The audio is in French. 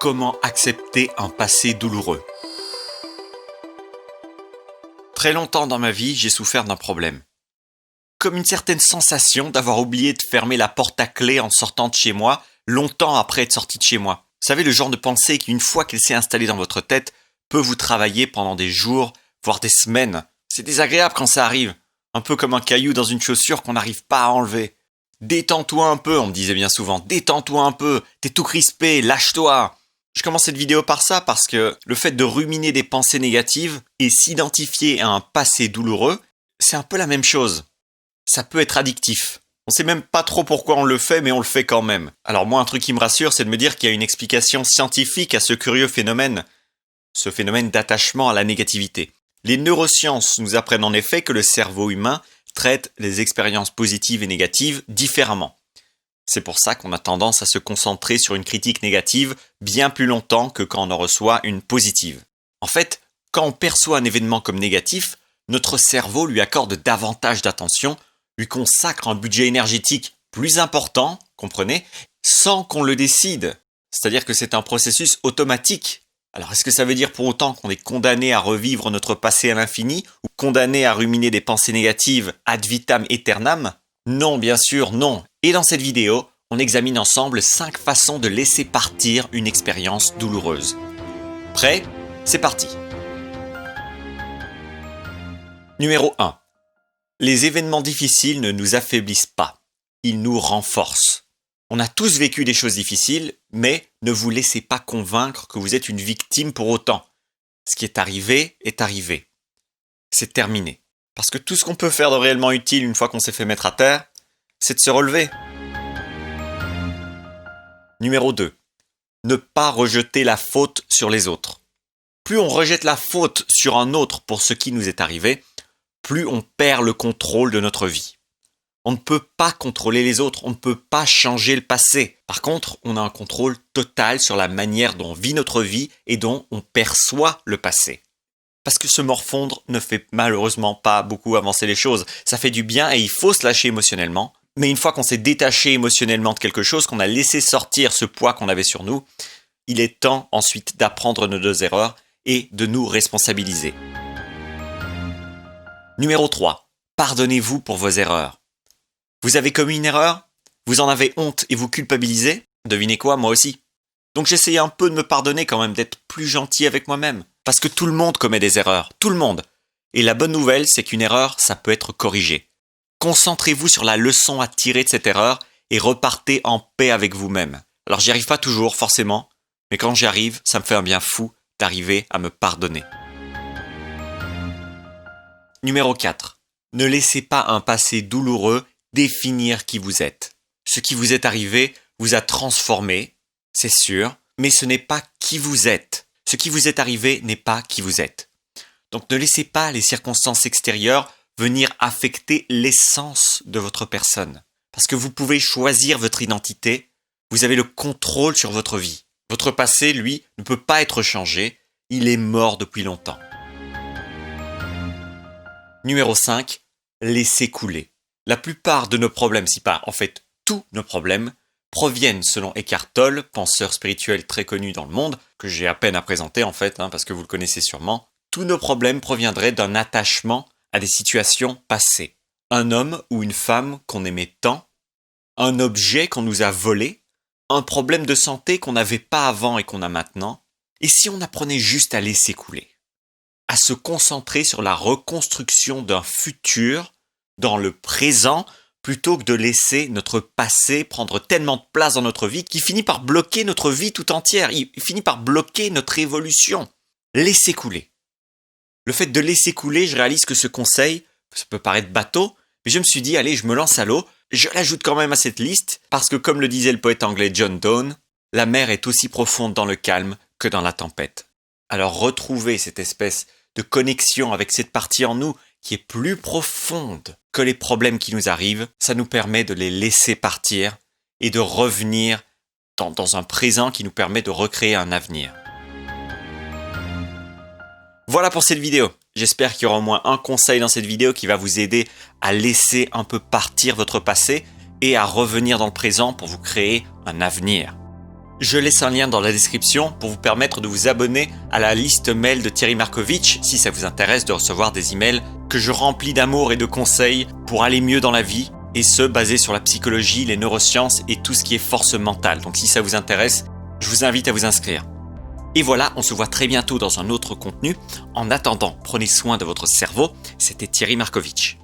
Comment accepter un passé douloureux? Très longtemps dans ma vie, j'ai souffert d'un problème. Comme une certaine sensation d'avoir oublié de fermer la porte à clé en sortant de chez moi, longtemps après être sorti de chez moi. Vous savez, le genre de pensée qui, une fois qu'elle s'est installée dans votre tête, peut vous travailler pendant des jours, voire des semaines. C'est désagréable quand ça arrive. Un peu comme un caillou dans une chaussure qu'on n'arrive pas à enlever. Détends-toi un peu, on me disait bien souvent. Détends-toi un peu, t'es tout crispé, lâche-toi. Je commence cette vidéo par ça parce que le fait de ruminer des pensées négatives et s'identifier à un passé douloureux, c'est un peu la même chose. Ça peut être addictif. On sait même pas trop pourquoi on le fait, mais on le fait quand même. Alors moi, un truc qui me rassure, c'est de me dire qu'il y a une explication scientifique à ce curieux phénomène. Ce phénomène d'attachement à la négativité. Les neurosciences nous apprennent en effet que le cerveau humain traite les expériences positives et négatives différemment. C'est pour ça qu'on a tendance à se concentrer sur une critique négative bien plus longtemps que quand on en reçoit une positive. En fait, quand on perçoit un événement comme négatif, notre cerveau lui accorde davantage d'attention, lui consacre un budget énergétique plus important, comprenez, sans qu'on le décide. C'est-à-dire que c'est un processus automatique. Alors est-ce que ça veut dire pour autant qu'on est condamné à revivre notre passé à l'infini ou condamné à ruminer des pensées négatives ad vitam aeternam? Non, bien sûr, non. Et dans cette vidéo, on examine ensemble 5 façons de laisser partir une expérience douloureuse. Prêt? C'est parti. Numéro 1. Les événements difficiles ne nous affaiblissent pas. Ils nous renforcent. On a tous vécu des choses difficiles, mais ne vous laissez pas convaincre que vous êtes une victime pour autant. Ce qui est arrivé est arrivé. C'est terminé. Parce que tout ce qu'on peut faire de réellement utile une fois qu'on s'est fait mettre à terre, c'est de se relever. Numéro 2. Ne pas rejeter la faute sur les autres. Plus on rejette la faute sur un autre pour ce qui nous est arrivé, plus on perd le contrôle de notre vie. On ne peut pas contrôler les autres, on ne peut pas changer le passé. Par contre, on a un contrôle total sur la manière dont on vit notre vie et dont on perçoit le passé. Parce que se morfondre ne fait malheureusement pas beaucoup avancer les choses. Ça fait du bien et il faut se lâcher émotionnellement. Mais une fois qu'on s'est détaché émotionnellement de quelque chose, qu'on a laissé sortir ce poids qu'on avait sur nous, il est temps ensuite d'apprendre nos 2 erreurs et de nous responsabiliser. Numéro 3. Pardonnez-vous pour vos erreurs. Vous avez commis une erreur? Vous en avez honte et vous culpabilisez? Devinez quoi, moi aussi. Donc j'essayais un peu de me pardonner quand même, d'être plus gentil avec moi-même. Parce que tout le monde commet des erreurs, tout le monde. Et la bonne nouvelle, c'est qu'une erreur, ça peut être corrigé. Concentrez-vous sur la leçon à tirer de cette erreur et repartez en paix avec vous-même. Alors j'y arrive pas toujours, forcément, mais quand j'y arrive, ça me fait un bien fou d'arriver à me pardonner. Numéro 4. Ne laissez pas un passé douloureux définir qui vous êtes. Ce qui vous est arrivé vous a transformé, c'est sûr, mais ce n'est pas qui vous êtes. Ce qui vous est arrivé n'est pas qui vous êtes. Donc ne laissez pas les circonstances extérieures venir affecter l'essence de votre personne. Parce que vous pouvez choisir votre identité, vous avez le contrôle sur votre vie. Votre passé, lui, ne peut pas être changé, il est mort depuis longtemps. Numéro 5. Laissez couler. La plupart de nos problèmes, si pas en fait tous nos problèmes, proviennent, selon Eckhart Tolle, penseur spirituel très connu dans le monde, que j'ai à peine à présenter en fait, parce que vous le connaissez sûrement, tous nos problèmes proviendraient d'un attachement à des situations passées. Un homme ou une femme qu'on aimait tant, un objet qu'on nous a volé, un problème de santé qu'on n'avait pas avant et qu'on a maintenant, et si on apprenait juste à laisser couler, à se concentrer sur la reconstruction d'un futur dans le présent, plutôt que de laisser notre passé prendre tellement de place dans notre vie qu'il finit par bloquer notre vie tout entière, il finit par bloquer notre évolution. Laissez couler. Le fait de laisser couler, je réalise que ce conseil, ça peut paraître bateau, mais je me suis dit, allez, je me lance à l'eau, je l'ajoute quand même à cette liste, parce que comme le disait le poète anglais John Donne, la mer est aussi profonde dans le calme que dans la tempête. Alors retrouvez cette espèce de connexion avec cette partie en nous qui est plus profonde que les problèmes qui nous arrivent, ça nous permet de les laisser partir et de revenir dans un présent qui nous permet de recréer un avenir. Voilà pour cette vidéo. J'espère qu'il y aura au moins un conseil dans cette vidéo qui va vous aider à laisser un peu partir votre passé et à revenir dans le présent pour vous créer un avenir. Je laisse un lien dans la description pour vous permettre de vous abonner à la liste mail de Thierry Markovitch si ça vous intéresse de recevoir des emails que je remplis d'amour et de conseils pour aller mieux dans la vie, et ce, basé sur la psychologie, les neurosciences et tout ce qui est force mentale. Donc si ça vous intéresse, je vous invite à vous inscrire. Et voilà, on se voit très bientôt dans un autre contenu. En attendant, prenez soin de votre cerveau. C'était Thierry Markovitch.